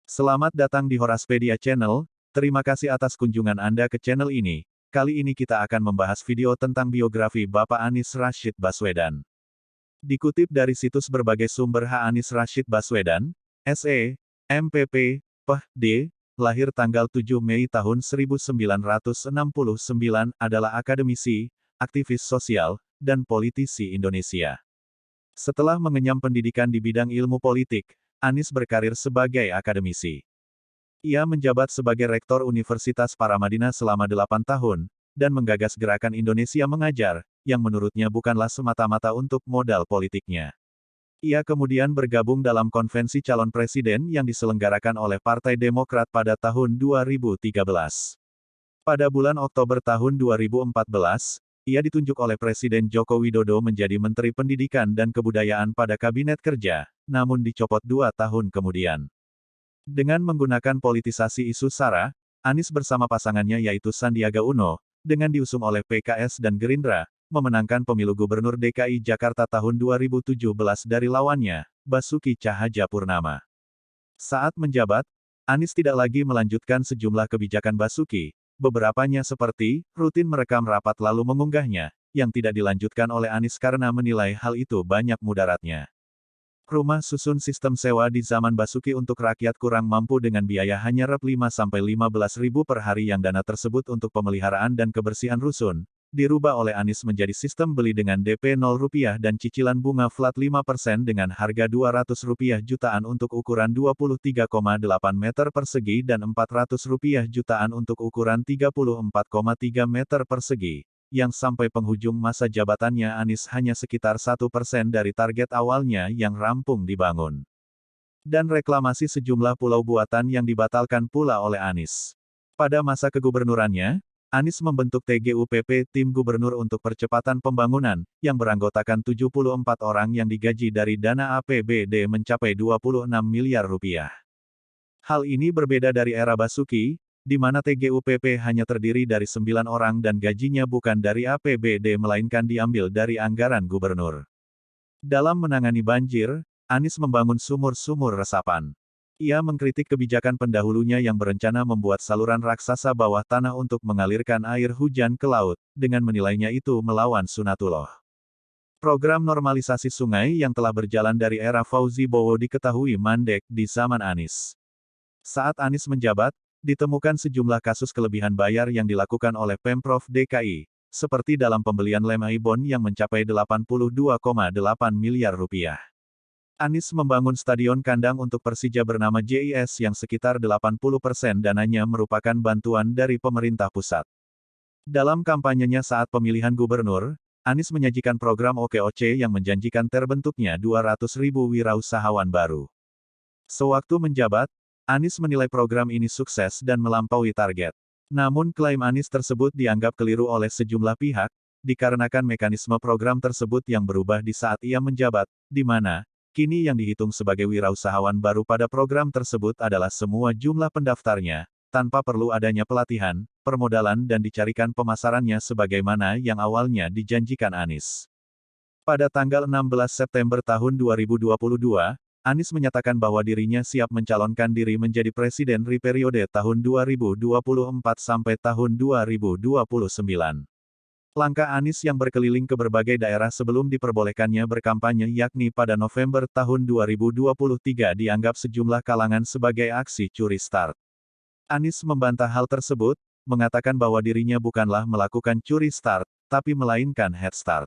Selamat datang di Horaspedia Channel, terima kasih atas kunjungan Anda ke channel ini. Kali ini kita akan membahas video tentang biografi Bapak Anies Rashid Baswedan. Dikutip dari situs berbagai sumber, Anies Rashid Baswedan, SE, MPP, PhD, lahir tanggal 7 Mei tahun 1969, adalah akademisi, aktivis sosial, dan politisi Indonesia. Setelah mengenyam pendidikan di bidang ilmu politik, Anies berkarir sebagai akademisi. Ia menjabat sebagai Rektor Universitas Paramadina selama 8 tahun, dan menggagas gerakan Indonesia Mengajar, yang menurutnya bukanlah semata-mata untuk modal politiknya. Ia kemudian bergabung dalam konvensi calon presiden yang diselenggarakan oleh Partai Demokrat pada tahun 2013. Pada bulan Oktober tahun 2014, ia ditunjuk oleh Presiden Joko Widodo menjadi Menteri Pendidikan dan Kebudayaan pada Kabinet Kerja, namun dicopot 2 tahun kemudian. Dengan menggunakan politisasi isu SARA, Anies bersama pasangannya yaitu Sandiaga Uno, dengan diusung oleh PKS dan Gerindra, memenangkan pemilu Gubernur DKI Jakarta tahun 2017 dari lawannya, Basuki Cahayapurnama. Saat menjabat, Anies tidak lagi melanjutkan sejumlah kebijakan Basuki, beberapanya seperti, rutin merekam rapat lalu mengunggahnya, yang tidak dilanjutkan oleh Anies karena menilai hal itu banyak mudaratnya. Rumah susun sistem sewa di zaman Basuki untuk rakyat kurang mampu dengan biaya hanya Rp5-15 ribu per hari, yang dana tersebut untuk pemeliharaan dan kebersihan rusun, dirubah oleh Anies menjadi sistem beli dengan DP Rp0 dan cicilan bunga flat 5% dengan harga Rp200 jutaan untuk ukuran 23,8 meter persegi dan Rp400 jutaan untuk ukuran 34,3 meter persegi, yang sampai penghujung masa jabatannya Anies hanya sekitar 1% dari target awalnya yang rampung dibangun. Dan reklamasi sejumlah pulau buatan yang dibatalkan pula oleh Anies. Pada masa kegubernurannya, Anies membentuk TGUPP, Tim Gubernur untuk Percepatan Pembangunan, yang beranggotakan 74 orang yang digaji dari dana APBD mencapai Rp26 miliar. Hal ini berbeda dari era Basuki, di mana TGUPP hanya terdiri dari 9 orang dan gajinya bukan dari APBD melainkan diambil dari anggaran gubernur. Dalam menangani banjir, Anies membangun sumur-sumur resapan. Ia mengkritik kebijakan pendahulunya yang berencana membuat saluran raksasa bawah tanah untuk mengalirkan air hujan ke laut, dengan menilainya itu melawan sunatullah. Program normalisasi sungai yang telah berjalan dari era Fauzi Bowo diketahui mandek di zaman Anies. Saat Anies menjabat, ditemukan sejumlah kasus kelebihan bayar yang dilakukan oleh Pemprov DKI, seperti dalam pembelian lem Aibon yang mencapai Rp82,8 miliar. Anies membangun stadion kandang untuk Persija bernama JIS yang sekitar 80% dananya merupakan bantuan dari pemerintah pusat. Dalam kampanyenya saat pemilihan gubernur, Anies menyajikan program OKOC yang menjanjikan terbentuknya 200.000 wirausahawan baru. Sewaktu menjabat, Anies menilai program ini sukses dan melampaui target. Namun klaim Anies tersebut dianggap keliru oleh sejumlah pihak, dikarenakan mekanisme program tersebut yang berubah di saat ia menjabat, di mana, kini yang dihitung sebagai wirausahawan baru pada program tersebut adalah semua jumlah pendaftarnya, tanpa perlu adanya pelatihan, permodalan dan dicarikan pemasarannya sebagaimana yang awalnya dijanjikan Anies. Pada tanggal 16 September tahun 2022, Anies menyatakan bahwa dirinya siap mencalonkan diri menjadi presiden di periode tahun 2024 sampai tahun 2029. Langkah Anies yang berkeliling ke berbagai daerah sebelum diperbolehkannya berkampanye yakni pada November tahun 2023 dianggap sejumlah kalangan sebagai aksi curi start. Anies membantah hal tersebut, mengatakan bahwa dirinya bukanlah melakukan curi start, tapi melainkan head start.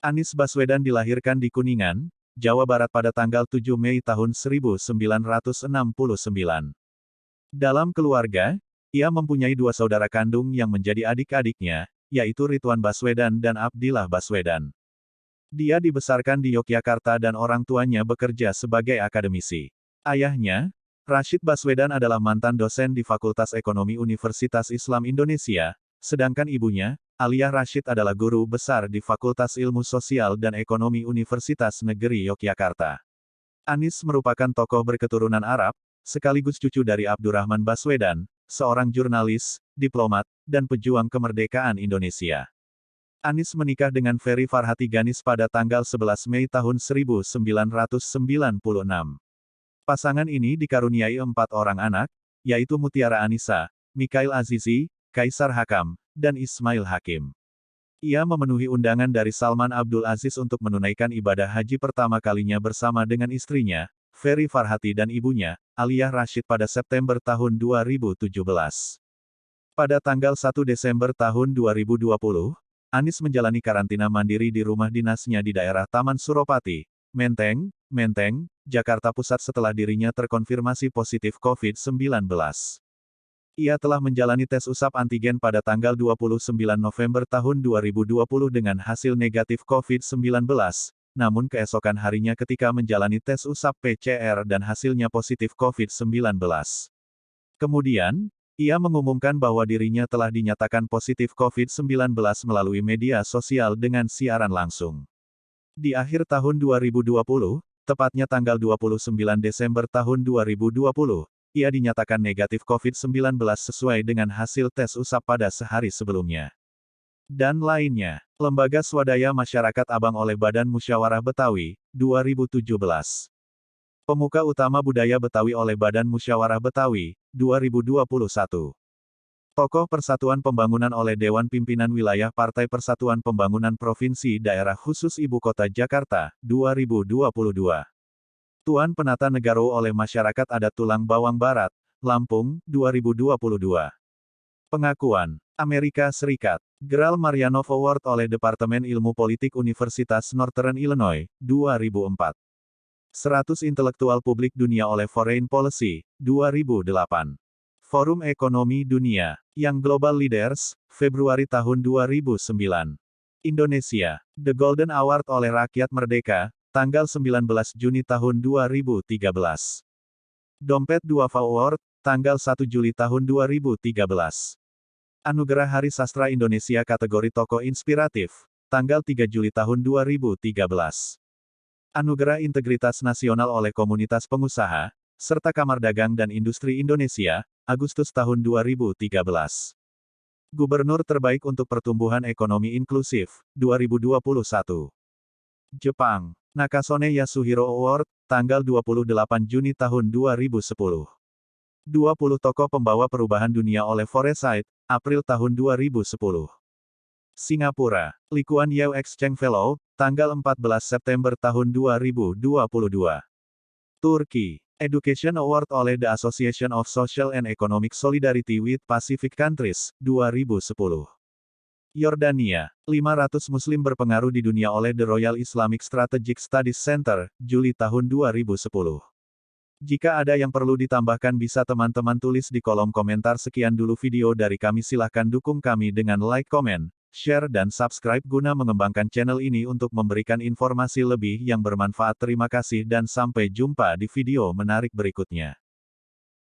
Anies Baswedan dilahirkan di Kuningan, Jawa Barat pada tanggal 7 Mei tahun 1969. Dalam keluarga, ia mempunyai 2 saudara kandung yang menjadi adik-adiknya, yaitu Ridwan Baswedan dan Abdillah Baswedan. Dia dibesarkan di Yogyakarta dan orang tuanya bekerja sebagai akademisi. Ayahnya, Rashid Baswedan adalah mantan dosen di Fakultas Ekonomi Universitas Islam Indonesia, sedangkan ibunya, Aliyah Rashid adalah guru besar di Fakultas Ilmu Sosial dan Ekonomi Universitas Negeri Yogyakarta. Anies merupakan tokoh berketurunan Arab, sekaligus cucu dari Abdurrahman Baswedan, seorang jurnalis, diplomat, dan pejuang kemerdekaan Indonesia. Anies menikah dengan Ferry Farhati Ganis pada tanggal 11 Mei tahun 1996. Pasangan ini dikaruniai 4 orang anak, yaitu Mutiara Anissa, Mikhail Azizi, Kaisar Hakam, dan Ismail Hakim. Ia memenuhi undangan dari Salman Abdul Aziz untuk menunaikan ibadah haji pertama kalinya bersama dengan istrinya, Ferry Farhati dan ibunya, Aliyah Rashid pada September tahun 2017. Pada tanggal 1 Desember tahun 2020, Anies menjalani karantina mandiri di rumah dinasnya di daerah Taman Suropati, Menteng, Jakarta Pusat setelah dirinya terkonfirmasi positif COVID-19. Ia telah menjalani tes usap antigen pada tanggal 29 November tahun 2020 dengan hasil negatif COVID-19, namun keesokan harinya ketika menjalani tes usap PCR dan hasilnya positif COVID-19. Kemudian, ia mengumumkan bahwa dirinya telah dinyatakan positif COVID-19 melalui media sosial dengan siaran langsung. Di akhir tahun 2020, tepatnya tanggal 29 Desember tahun 2020, ia dinyatakan negatif COVID-19 sesuai dengan hasil tes usap pada sehari sebelumnya. Dan lainnya, Lembaga Swadaya Masyarakat Abang oleh Badan Musyawarah Betawi, 2017. Pemuka Utama Budaya Betawi oleh Badan Musyawarah Betawi, 2021. Tokoh Persatuan Pembangunan oleh Dewan Pimpinan Wilayah Partai Persatuan Pembangunan Provinsi Daerah Khusus Ibu Kota Jakarta, 2022. Tuan Penata Negaro oleh Masyarakat Adat Tulang Bawang Barat, Lampung, 2022. Pengakuan, Amerika Serikat, Geral Marianov Award oleh Departemen Ilmu Politik Universitas Northern Illinois, 2004. 100 Intelektual Publik Dunia oleh Foreign Policy, 2008. Forum Ekonomi Dunia, Young Global Leaders, Februari tahun 2009. Indonesia, The Golden Award oleh Rakyat Merdeka, tanggal 19 Juni tahun 2013. Dompet Duafa Award, tanggal 1 Juli tahun 2013. Anugerah Hari Sastra Indonesia kategori Tokoh Inspiratif, tanggal 3 Juli tahun 2013. Anugerah Integritas Nasional oleh Komunitas Pengusaha, serta Kamar Dagang dan Industri Indonesia, Agustus tahun 2013. Gubernur Terbaik untuk Pertumbuhan Ekonomi Inklusif, 2021. Jepang, Nakasone Yasuhiro Award, tanggal 28 Juni tahun 2010. 20 tokoh pembawa perubahan dunia oleh Foresight, April tahun 2010. Singapura, Lee Kuan Yew Exchange Fellow, tanggal 14 September tahun 2022. Turki, Education Award oleh The Association of Social and Economic Solidarity with Pacific Countries, 2010. Yordania, 500 Muslim berpengaruh di dunia oleh The Royal Islamic Strategic Studies Center, Juli tahun 2010. Jika ada yang perlu ditambahkan bisa teman-teman tulis di kolom komentar. Sekian dulu video dari kami, silahkan dukung kami dengan like, komen, share dan subscribe guna mengembangkan channel ini untuk memberikan informasi lebih yang bermanfaat. Terima kasih dan sampai jumpa di video menarik berikutnya.